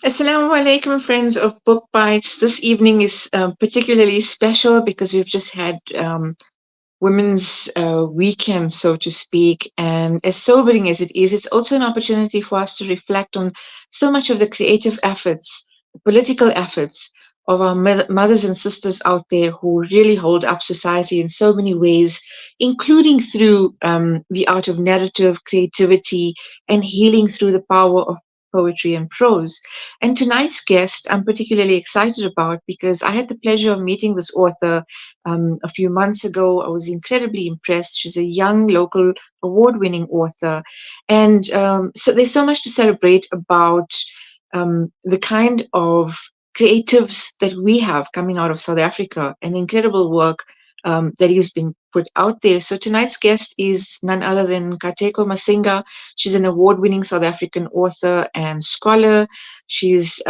Assalamu alaikum, friends of Book Bites. This evening is particularly special because we've just had Women's Weekend, so to speak. And as sobering as it is, it's also an opportunity for us to reflect on so much of the creative efforts, political efforts of our mothers and sisters out there who really hold up society in so many ways, including through the art of narrative, creativity, and healing through the power of poetry and prose. And tonight's guest I'm particularly excited about because I had the pleasure of meeting this author a few months ago. I was incredibly impressed. She's a young local award winning author. And so there's so much to celebrate about the kind of creatives that we have coming out of South Africa and the incredible work that is being put out there. So tonight's guest is none other than Nkateko Masinga. She's an award-winning South African author and scholar. She's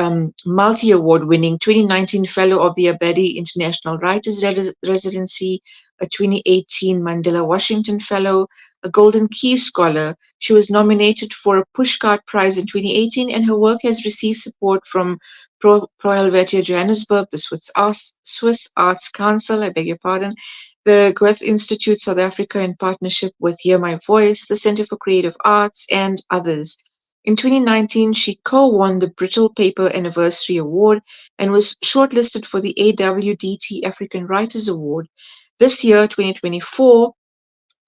multi-award winning 2019 Fellow of the Abedi International Writers Residency, a 2018 Mandela Washington Fellow, a Golden Key Scholar. She was nominated for a Pushcart Prize in 2018, and her work has received support from Pro Helvetia Johannesburg, the Swiss Arts Council, I beg your pardon, the Goethe Institute South Africa in partnership with Hear My Voice, the Center for Creative Arts, and others. In 2019, she co-won the Brittle Paper Anniversary Award and was shortlisted for the AWDT African Writers Award. This year, 2024,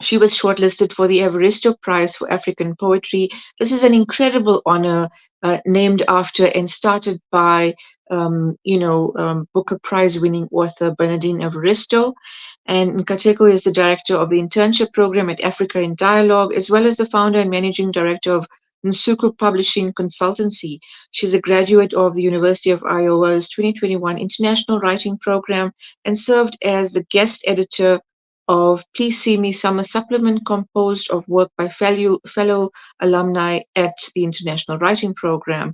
she was shortlisted for the Evaristo Prize for African Poetry. This is an incredible honor named after and started by, Booker Prize winning author Bernardine Evaristo. And Nkateko is the director of the internship program at Africa in Dialogue, as well as the founder and managing director of Nsuku Publishing Consultancy. She's a graduate of the University of Iowa's 2021 International Writing Program and served as the guest editor of Please See Me Summer Supplement, composed of work by fellow alumni at the International Writing Program.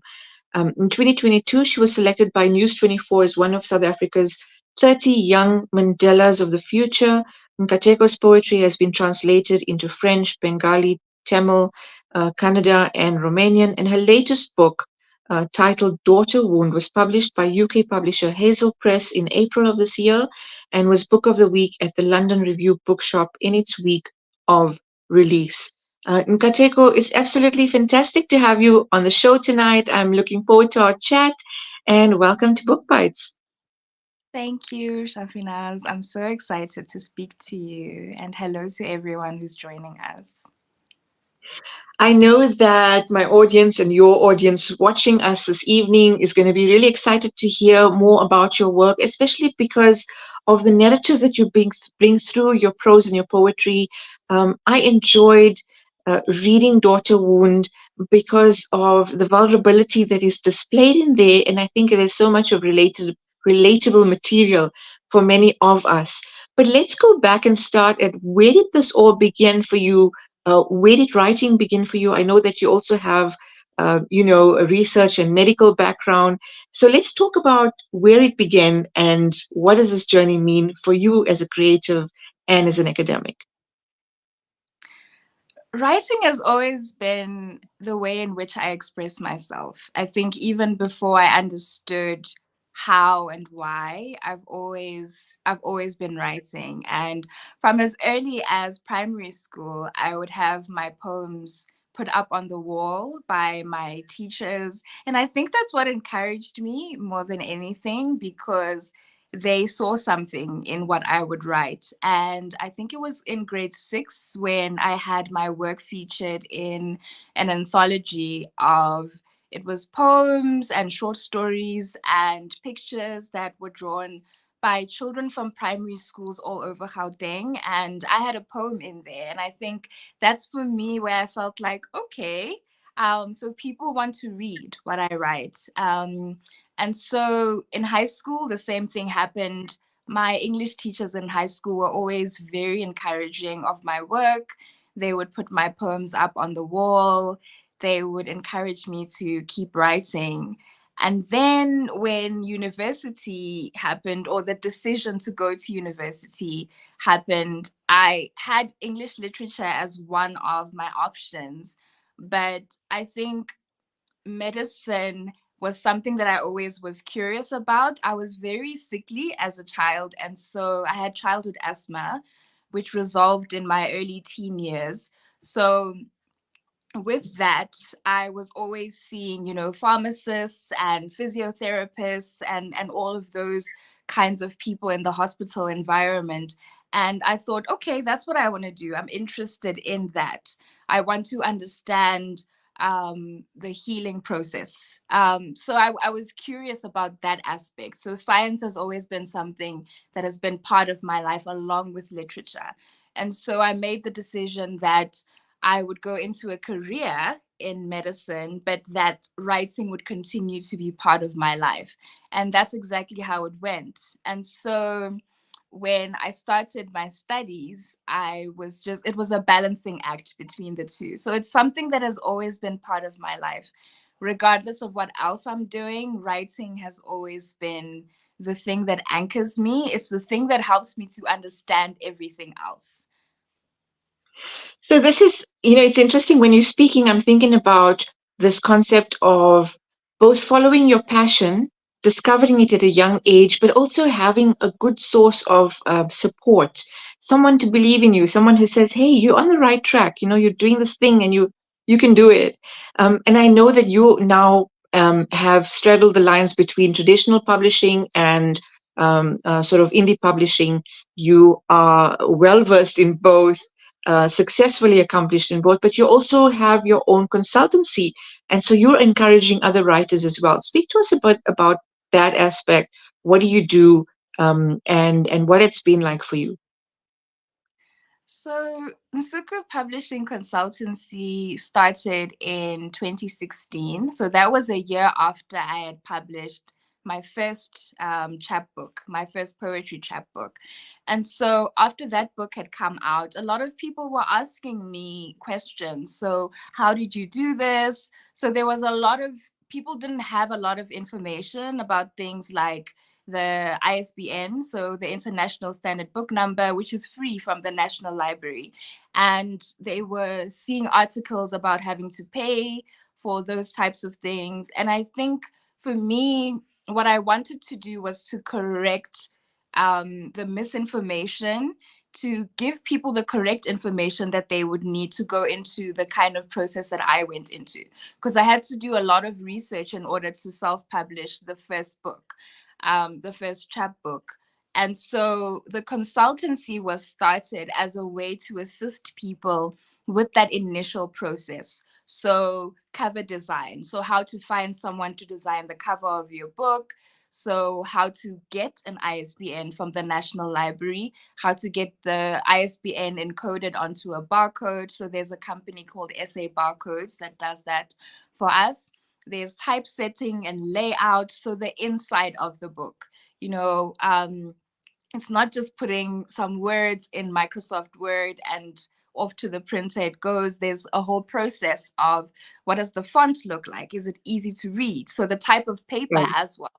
In 2022, she was selected by News 24 as one of South Africa's 30 Young Mandelas of the Future. Nkateko's poetry has been translated into French, Bengali, Tamil, Kannada, and Romanian, and her latest book, titled Daughter Wound, was published by UK publisher Hazel Press in April of this year and was Book of the Week at the London Review Bookshop in its week of release. Nkateko, it's absolutely fantastic to have you on the show tonight. I'm looking forward to our chat and welcome to Book Bites. Thank you, Shafinaaz. I'm so excited to speak to you, and hello to everyone who's joining us. I know that my audience and your audience watching us this evening is going to be really excited to hear more about your work, especially because of the narrative that you bring through your prose and your poetry. I enjoyed reading Daughter Wound because of the vulnerability that is displayed in there, and I think there's so much of relatable material for many of us. But let's go back and start at where did this all begin for you? Where did writing begin for you? I know that you also have, a research and medical background. So let's talk about where it began and what does this journey mean for you as a creative and as an academic? Writing has always been the way in which I express myself. I think even before I understood how and why, I've always been writing. And from as early as primary school, I would have my poems put up on the wall by my teachers. And I think that's what encouraged me more than anything, because they saw something in what I would write. And I think it was in grade 6 when I had my work featured in an anthology of, it was poems and short stories and pictures that were drawn by children from primary schools all over Gauteng. And I had a poem in there. And I think that's for me where I felt like, okay, so people want to read what I write. And so in high school, the same thing happened. My English teachers in high school were always very encouraging of my work. They would put my poems up on the wall. They would encourage me to keep writing. And then when university happened, or the decision to go to university happened, I had English literature as one of my options. But I think medicine was something that I always was curious about. I was very sickly as a child, and so I had childhood asthma, which resolved in my early teen years. So with that, I was always seeing, pharmacists and physiotherapists and all of those kinds of people in the hospital environment. And I thought, okay, that's what I want to do. I'm interested in that. I want to understand the healing process. So I was curious about that aspect. So science has always been something that has been part of my life along with literature. And so I made the decision that I would go into a career in medicine, but that writing would continue to be part of my life. And that's exactly how it went. And so when I started my studies, it was a balancing act between the two. So it's something that has always been part of my life. Regardless of what else I'm doing, writing has always been the thing that anchors me. It's the thing that helps me to understand everything else. So this is, it's interesting when you're speaking, I'm thinking about this concept of both following your passion, discovering it at a young age, but also having a good source of support, someone to believe in you, someone who says, "Hey, you're on the right track. You're doing this thing, and you can do it." And I know that you now have straddled the lines between traditional publishing and sort of indie publishing. You are well versed in both, successfully accomplished in both, but you also have your own consultancy. And so you're encouraging other writers as well. Speak to us about that aspect. What do you do, and what it's been like for you? So, Nsuku Publishing Consultancy started in 2016. So, that was a year after I had published my first chapbook, my first poetry chapbook. And so, after that book had come out, a lot of people were asking me questions. So, how did you do this? So, there was a lot of people didn't have a lot of information about things like the ISBN, so the International Standard Book Number, which is free from the National Library. And they were seeing articles about having to pay for those types of things. And I think for me, what I wanted to do was to correct the misinformation, to give people the correct information that they would need to go into the kind of process that I went into. Because I had to do a lot of research in order to self publish the first book, the first chapbook. And so the consultancy was started as a way to assist people with that initial process. So, cover design. So, how to find someone to design the cover of your book. So, how to get an ISBN from the National Library, how to get the ISBN encoded onto a barcode. So, there's a company called SA Barcodes that does that for us. There's typesetting and layout. So, the inside of the book, you know, it's not just putting some words in Microsoft Word and off to the printer it goes. There's a whole process of what does the font look like? Is it easy to read? So the type of paper Right. as well.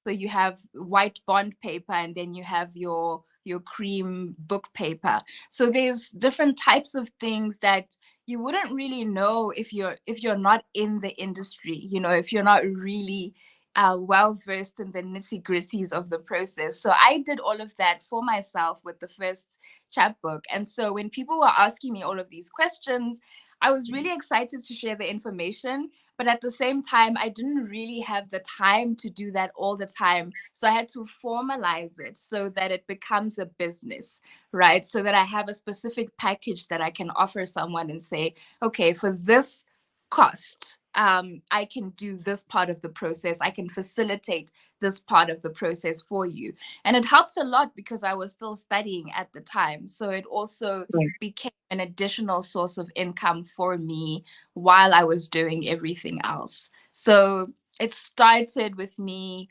So you have white bond paper and then you have your cream book paper. So there's different types of things that you wouldn't really know if you're not in the industry, if you're not really well versed in the nitty gritties of the process. So I did all of that for myself with the first chapbook. And so when people were asking me all of these questions, I was really excited to share the information, but at the same time, I didn't really have the time to do that all the time. So I had to formalize it so that it becomes a business, right? So that I have a specific package that I can offer someone and say, okay, for this cost, I can do this part of the process. I can facilitate this part of the process for you. And it helped a lot because I was still studying at the time. So it also Right. became an additional source of income for me while I was doing everything else. So it started with me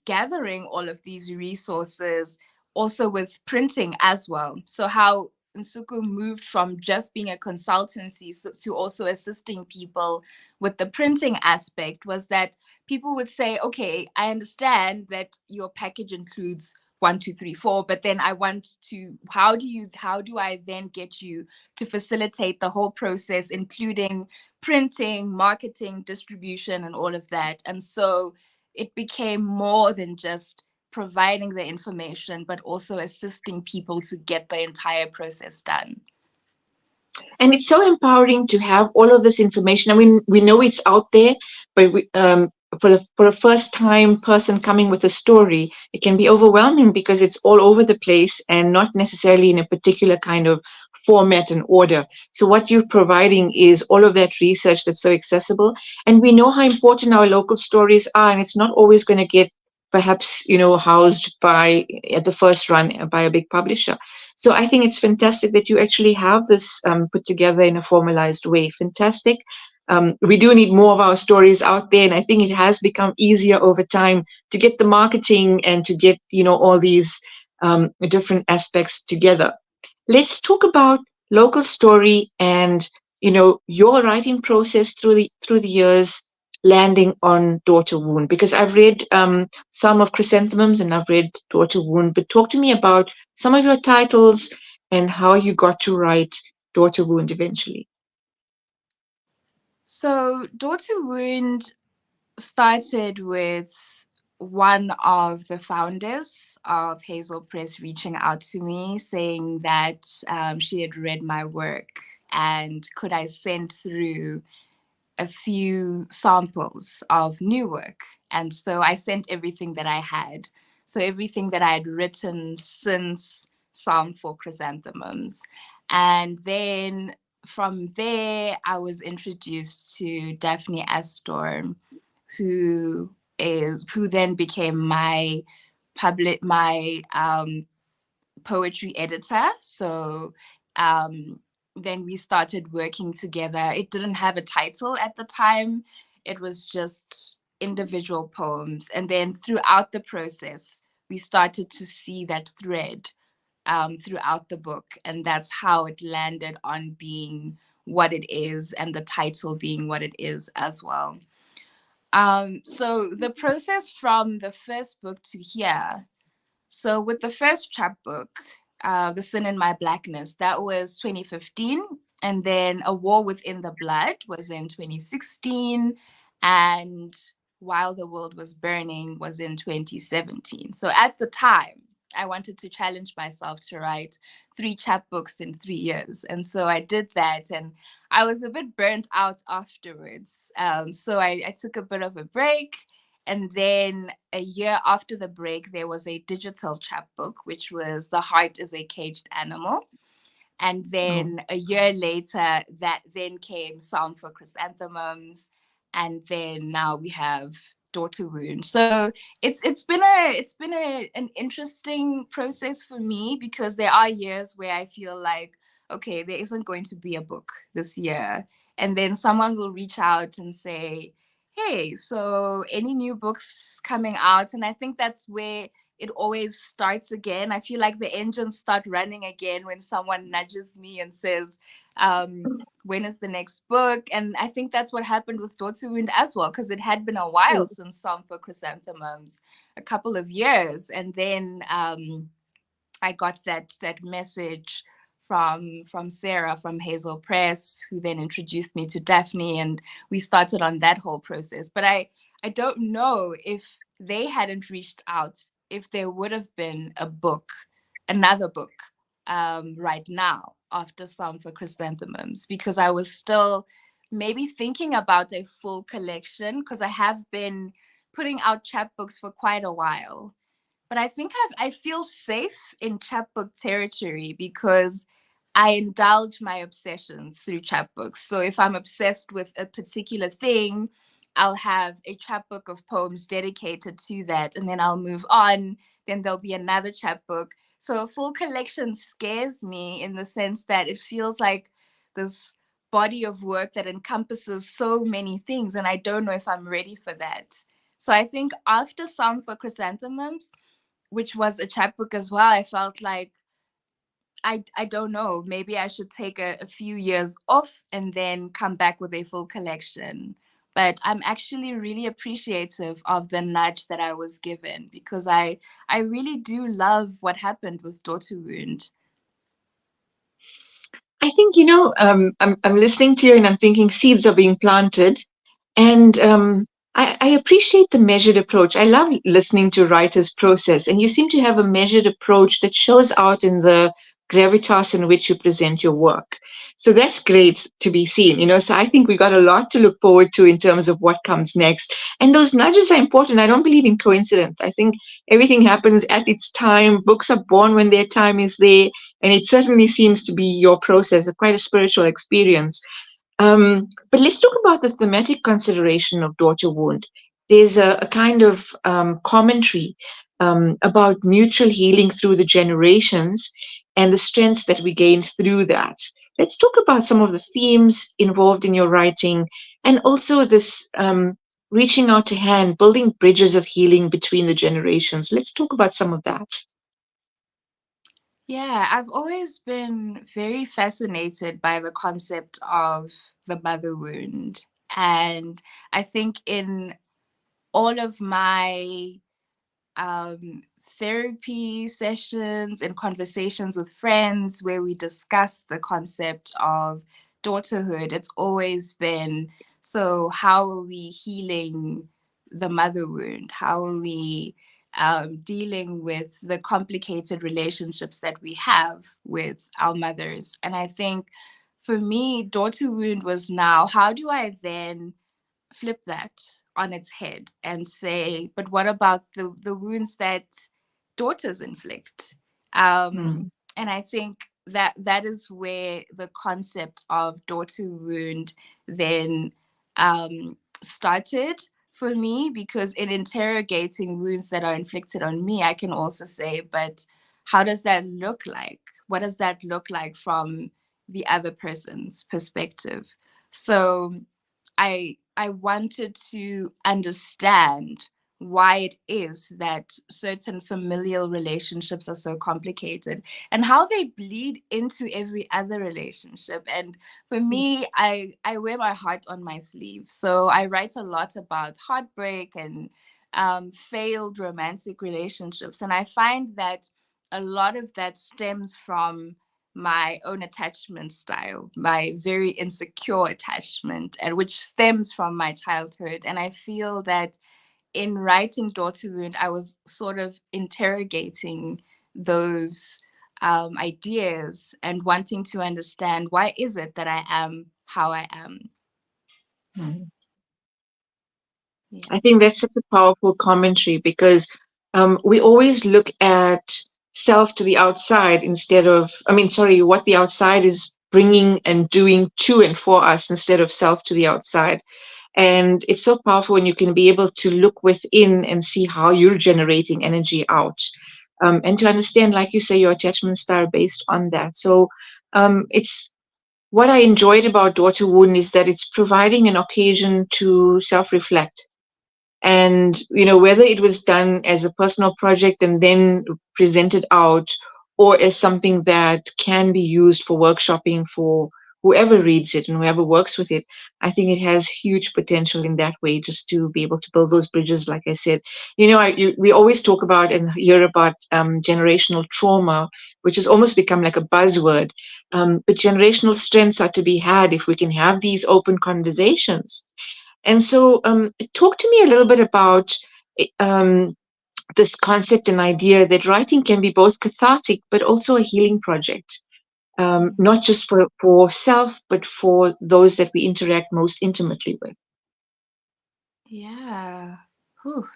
gathering all of these resources, also with printing as well. So, how Nsuku moved from just being a consultancy to also assisting people with the printing aspect was that people would say, okay, I understand that your package includes one, two, three, four. But then I want to, how do I then get you to facilitate the whole process, including printing, marketing, distribution, and all of that. And so it became more than just providing the information, but also assisting people to get the entire process done. And it's so empowering to have all of this information. I mean, we know it's out there, but for a first time person coming with a story, it can be overwhelming because it's all over the place and not necessarily in a particular kind of format and order. So what you're providing is all of that research that's so accessible. And we know how important our local stories are, and it's not always going to get perhaps, housed by at the first run by a big publisher. So I think it's fantastic that you actually have this put together in a formalized way. Fantastic. We do need more of our stories out there, and I think it has become easier over time to get the marketing and to get all these different aspects together. Let's talk about local story and your writing process through the years landing on Daughter Wound, because I've read some of Chrysanthemums and I've read Daughter Wound, but talk to me about some of your titles and how you got to write Daughter Wound eventually. So, Daughter Wound started with one of the founders of Hazel Press reaching out to me saying that she had read my work and could I send through a few samples of new work. And so I sent everything that I had. So everything that I had written since Psalm for Chrysanthemums. And then from there, I was introduced to Daphne Astor, who then became my poetry editor. So then we started working together. It didn't have a title at the time, it was just individual poems. And then throughout the process, we started to see that thread throughout the book. And that's how it landed on being what it is and the title being what it is as well. So the process from the first book to here, so with the first chapbook, The Sin in My Blackness, that was 2015. And then A War Within the Blood was in 2016. And While the World Was Burning was in 2017. So at the time, I wanted to challenge myself to write 3 chapbooks in 3 years. And so I did that. And I was a bit burnt out afterwards. So I took a bit of a break. And then a year after the break, there was a digital chapbook, which was The Heart is a Caged Animal. And Oh. then a year later, that then came Psalm for Chrysanthemums. And then now we have Daughter Wound. So it's been an interesting process for me because there are years where I feel like, okay, there isn't going to be a book this year. And then someone will reach out and say, hey, so any new books coming out? And I think that's where it always starts again. I feel like the engines start running again when someone nudges me and says, when is the next book? And I think that's what happened with Daughter Wound as well, because it had been a while since Psalm for Chrysanthemums, a couple of years. And then I got that message from Sarah from Hazel Press, who then introduced me to Daphne, and we started on that whole process. But I don't know if they hadn't reached out, if there would have been a book, another book, right now after Psalm for Chrysanthemums, because I was still maybe thinking about a full collection, because I have been putting out chapbooks for quite a while, but I think I feel safe in chapbook territory because I indulge my obsessions through chapbooks. So if I'm obsessed with a particular thing, I'll have a chapbook of poems dedicated to that, and then I'll move on. Then there'll be another chapbook. So a full collection scares me in the sense that it feels like this body of work that encompasses so many things, and I don't know if I'm ready for that. So I think after Psalm for Chrysanthemums, which was a chapbook as well, I felt like I don't know, maybe I should take a few years off and then come back with a full collection. but I'm actually really appreciative of the nudge that I was given, because I really do love what happened with Daughter Wound. I think, I'm listening to you and I'm thinking seeds are being planted. And I appreciate the measured approach. I love listening to writers' process, and you seem to have a measured approach that shows out in the gravitas in which you present your work. So that's great to be seen. So I think we got a lot to look forward to in terms of what comes next. And those nudges are important. I don't believe in coincidence. I think everything happens at its time. Books are born when their time is there. And it certainly seems to be your process, quite a spiritual experience. But let's talk about the thematic consideration of Daughter Wound. There's a kind of commentary about mutual healing through the generations and the strengths that we gain through that. Let's talk about some of the themes involved in your writing and also this reaching out to hand, building bridges of healing between the generations. Let's talk about some of that. Yeah, I've always been very fascinated by the concept of the mother wound. And I think in all of my therapy sessions and conversations with friends where we discuss the concept of daughterhood, it's always been, so how are we healing the mother wound? How are we dealing with the complicated relationships that we have with our mothers? And I think for me, daughter wound was now, how do I then flip that on its head and say, but what about the wounds that daughters inflict? Mm, And I think that that is where the concept of daughter wound then started for me, because in interrogating wounds that are inflicted on me, I can also say, but how does that look like? What does that look like from the other person's perspective? So I wanted to understand why it is that certain familial relationships are so complicated and how they bleed into every other relationship. And for me, I wear my heart on my sleeve. So I write a lot about heartbreak and failed romantic relationships. And I find that a lot of that stems from my own attachment style, my very insecure attachment, and which stems from my childhood. And I feel that in writing Daughter Wound, I was sort of interrogating those ideas and wanting to understand, why is it that I am how I am? mm. Yeah. I think that's such a powerful commentary because we always look at self to the outside instead of, sorry, what the outside is bringing and doing to and for us instead of self to the outside. And it's so powerful when you can be able to look within and see how you're generating energy out. And to understand, like you say, your attachment style based on that. So it's what I enjoyed about Daughter Wound is that it's providing an occasion to self reflect and whether it was done as a personal project and then presented out or as something that can be used for workshopping for whoever reads it and whoever works with it. I think it has huge potential in that way, just to be able to build those bridges. Like I said, we always talk about and hear about generational trauma, which has almost become like a buzzword, but generational strengths are to be had if we can have these open conversations. And so, talk to me a little bit about um, this concept and idea that writing can be both cathartic but also a healing project, not just for self, but for those that we interact most intimately with. Yeah. Whew.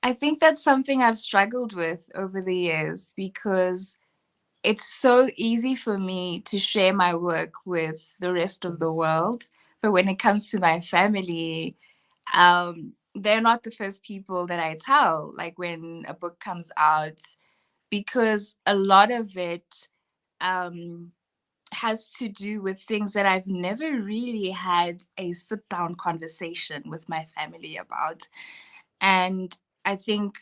I think that's something I've struggled with over the years, because it's so easy for me to share my work with the rest of the world. But when it comes to my family, they're not the first people that I tell, like when a book comes out, because a lot of it um, has to do with things that I've never really had a sit down conversation with my family about. And I think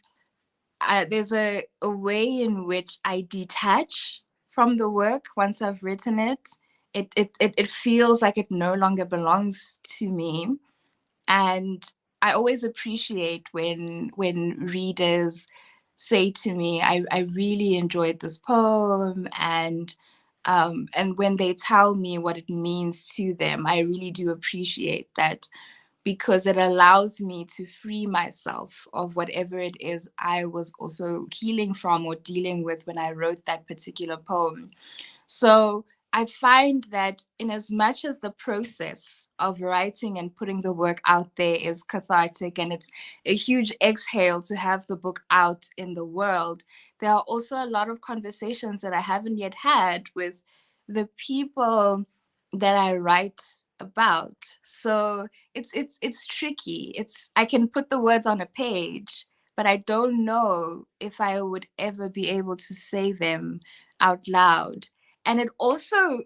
there's a way in which I detach from the work once I've written it. It feels like it no longer belongs to me. And I always appreciate when readers say to me, I really enjoyed this poem, and when they tell me what it means to them, I really do appreciate that, because it allows me to free myself of whatever it is I was also healing from or dealing with when I wrote that particular poem. So I find that in as much as the process of writing and putting the work out there is cathartic and it's a huge exhale to have the book out in the world, there are also a lot of conversations that I haven't yet had with the people that I write about. So it's tricky. It's I can put the words on a page, but I don't know if I would ever be able to say them out loud. And it also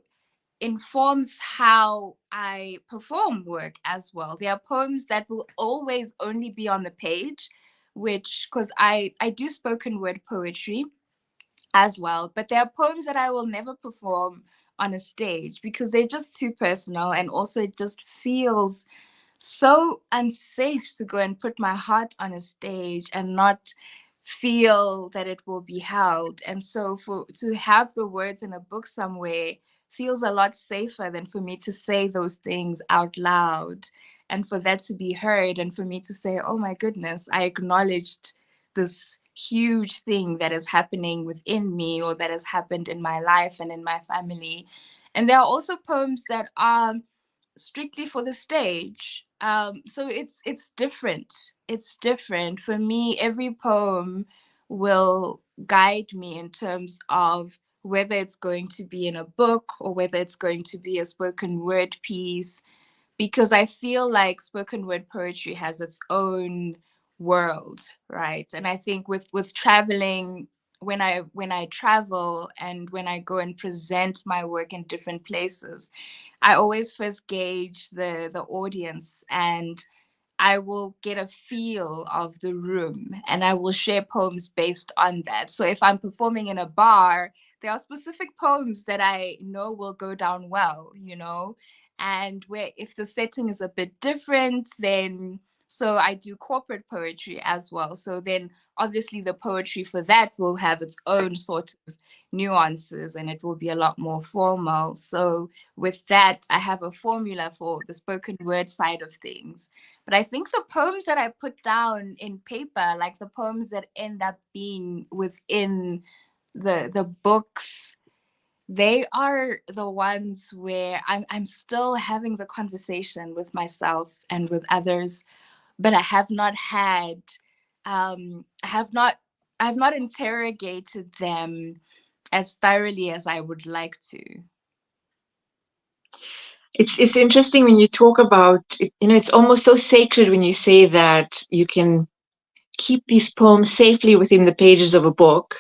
informs how I perform work as well. There are poems that will always only be on the page, which because I do spoken word poetry as well, but there are poems that I will never perform on a stage because they're just too personal, and also it just feels so unsafe to go and put my heart on a stage and not feel that it will be held. And so for to have the words in a book somewhere feels a lot safer than for me to say those things out loud, and for that to be heard, and for me to say, oh my goodness, I acknowledged this huge thing that is happening within me, or that has happened in my life and in my family. And there are also poems that are strictly for the stage. So it's different. It's different for me. Every poem will guide me in terms of whether it's going to be in a book or whether it's going to be a spoken word piece, because I feel like spoken word poetry has its own world, right? And I think with traveling, when I travel and when I go and present my work in different places, I always first gauge the audience, and I will get a feel of the room, and I will share poems based on that. So if I'm performing in a bar, there are specific poems that I know will go down well, you know? And where if the setting is a bit different, then so I do corporate poetry as well. So then obviously the poetry for that will have its own sort of nuances, and it will be a lot more formal. So with that, I have a formula for the spoken word side of things. But I think the poems that I put down in paper, like the poems that end up being within the books, they are the ones where I'm still having the conversation with myself and with others, but I have not interrogated them as thoroughly as I would like to. It's interesting when you talk about it, it's almost so sacred when you say that you can keep these poems safely within the pages of a book,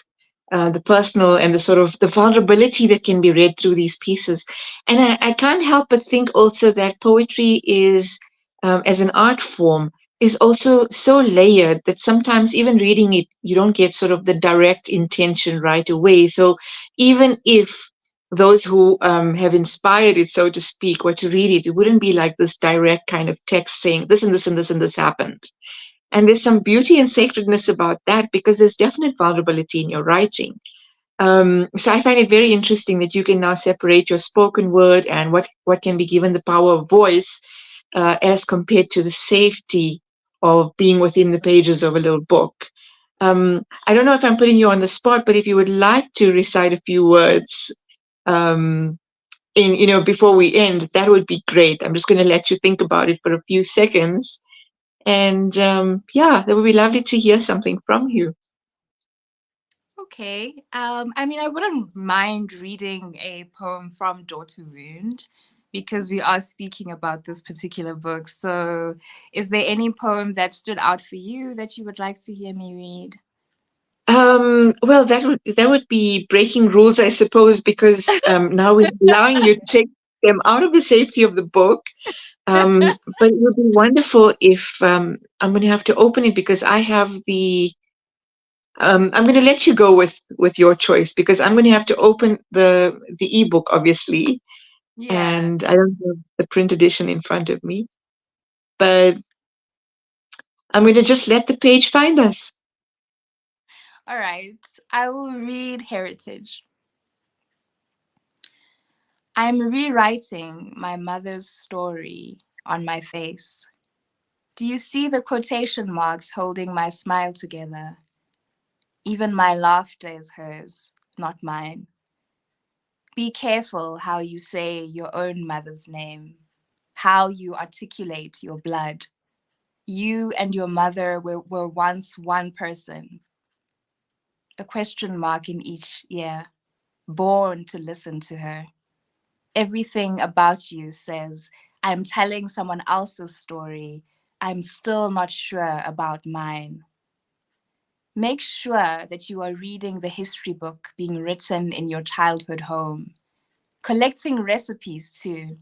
the personal and the sort of the vulnerability that can be read through these pieces. And I can't help but think also that poetry is, as an art form, is also so layered that sometimes even reading it, you don't get sort of the direct intention right away. So even if those who have inspired it, so to speak, were to read it, it wouldn't be like this direct kind of text saying this and this and this and this happened. And there's some beauty and sacredness about that because there's definite vulnerability in your writing. So I find it very interesting that you can now separate your spoken word and what can be given the power of voice, as compared to the safety of being within the pages of a little book. I don't know if I'm putting you on the spot, but if you would like to recite a few words, um, before we end, that would be great. I'm just going to let you think about it for a few seconds. And yeah, that would be lovely to hear something from you. Okay. I mean, I wouldn't mind reading a poem from Daughter Wound because we are speaking about this particular book. So, is there any poem that stood out for you that you would like to hear me read? Well, that would be breaking rules, I suppose, because now we're allowing you to take them out of the safety of the book. But it would be wonderful if I'm going to have to open it because I have the. I'm going to let you go with your choice because I'm going to have to open the ebook, obviously, Yeah. and I don't have the print edition in front of me. But I'm going to just let the page find us. All right, I will read Heritage. I'm rewriting my mother's story on my face. Do you see the quotation marks holding my smile together? Even my laughter is hers, not mine. Be careful how you say your own mother's name, how you articulate your blood. You and your mother were once one person, a question mark in each ear, born to listen to her. Everything about you says, I'm telling someone else's story. I'm still not sure about mine. Make sure that you are reading the history book being written in your childhood home, collecting recipes too,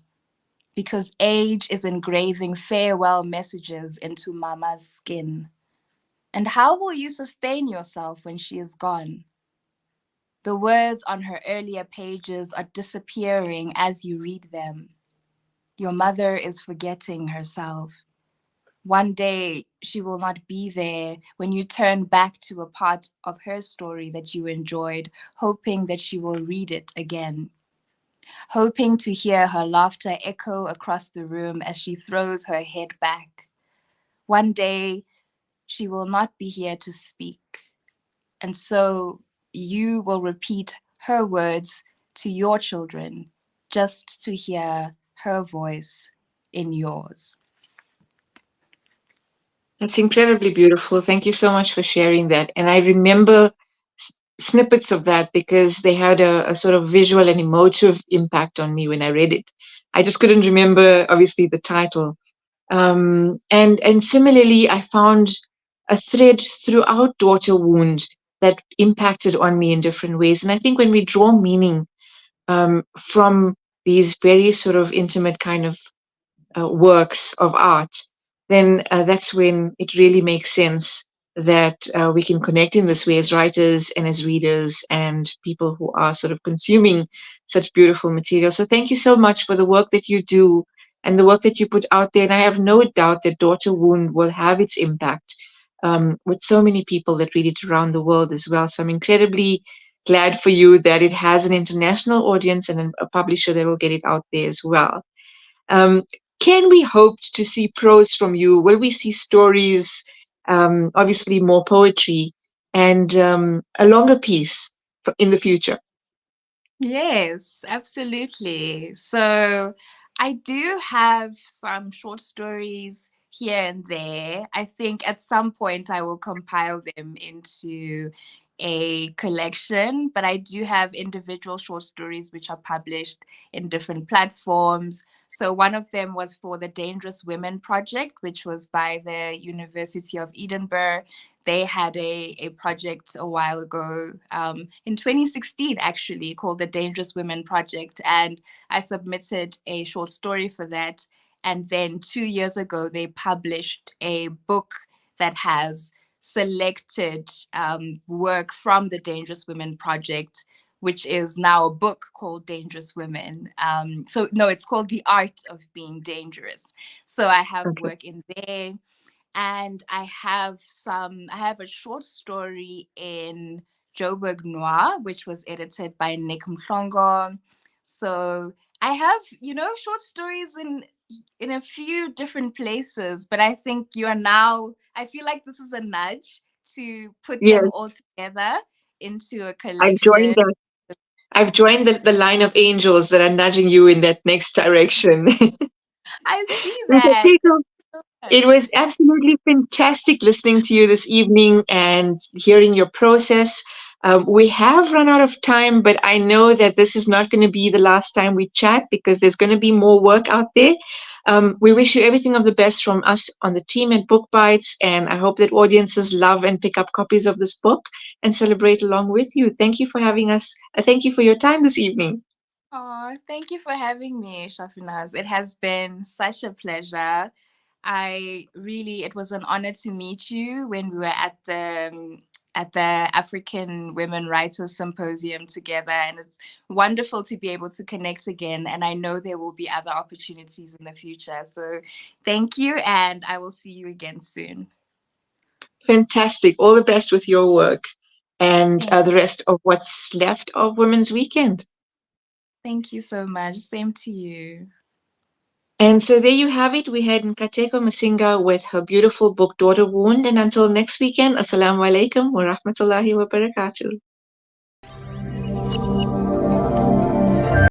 because age is engraving farewell messages into Mama's skin. And how will you sustain yourself when she is gone? The words on her earlier pages are disappearing as you read them. Your mother is forgetting herself. One day she will not be there when you turn back to a part of her story that you enjoyed, hoping that she will read it again, hoping to hear her laughter echo across the room as she throws her head back. One day she will not be here to speak, and so you will repeat her words to your children just to hear her voice in yours. That's incredibly beautiful. Thank you so much for sharing that. And I remember snippets of that because they had a sort of visual and emotive impact on me when I read it. I just couldn't remember, obviously, the title. And similarly, I found a thread throughout Daughter Wound that impacted on me in different ways. And I think when we draw meaning from these very sort of intimate kind of works of art, then that's when it really makes sense that we can connect in this way as writers and as readers and people who are sort of consuming such beautiful material. So thank you so much for the work that you do and the work that you put out there. And I have no doubt that Daughter Wound will have its impact with so many people that read it around the world as well. So I'm incredibly glad for you that it has an international audience and a publisher that will get it out there as well. Um, can we hope to see prose from you? Will we see stories, obviously more poetry, and a longer piece in the future? Yes, absolutely. So I do have some short stories here and there. I think at some point I will compile them into a collection, but I do have individual short stories which are published in different platforms. So one of them was for the Dangerous Women Project, which was by the University of Edinburgh. They had a project a while ago, in 2016 actually, called the Dangerous Women Project, and I submitted a short story for that. And then 2 years ago they published a book that has selected work from the Dangerous Women Project, which is now a book called Dangerous Women. So no, it's called The Art of Being Dangerous. So I have Okay. work in there, and I have a short story in Joburg Noir, which was edited by Nick Mhlongo. So I have, short stories in a few different places, but I think I feel like this is a nudge to put them all Yes, together into a I've joined collection. that. I've joined the line of angels that are nudging you in that next direction. I see that. Thank Nkateko, you so it much. was absolutely fantastic listening to you this evening and hearing your process. We have run out of time, but I know that this is not going to be the last time we chat because there's going to be more work out there. We wish you everything of the best from us on the team at Book Bites, and I hope that audiences love and pick up copies of this book and celebrate along with you. Thank you for having us. Thank you for your time this evening. Oh, thank you for having me, Shafinaaz. It has been such a pleasure. It was an honor to meet you when we were at the African Women Writers Symposium together, and it's wonderful to be able to connect again. And I know there will be other opportunities in the future. So, thank you, and I will see you again soon. Fantastic. All the best with your work and Thank, the rest of what's left of Women's Weekend. thank you so much. Same to you. And so there you have it. We had Nkateko Masinga with her beautiful book, Daughter Wound. And until next weekend, Assalamu alaikum wa rahmatullahi wa barakatuh.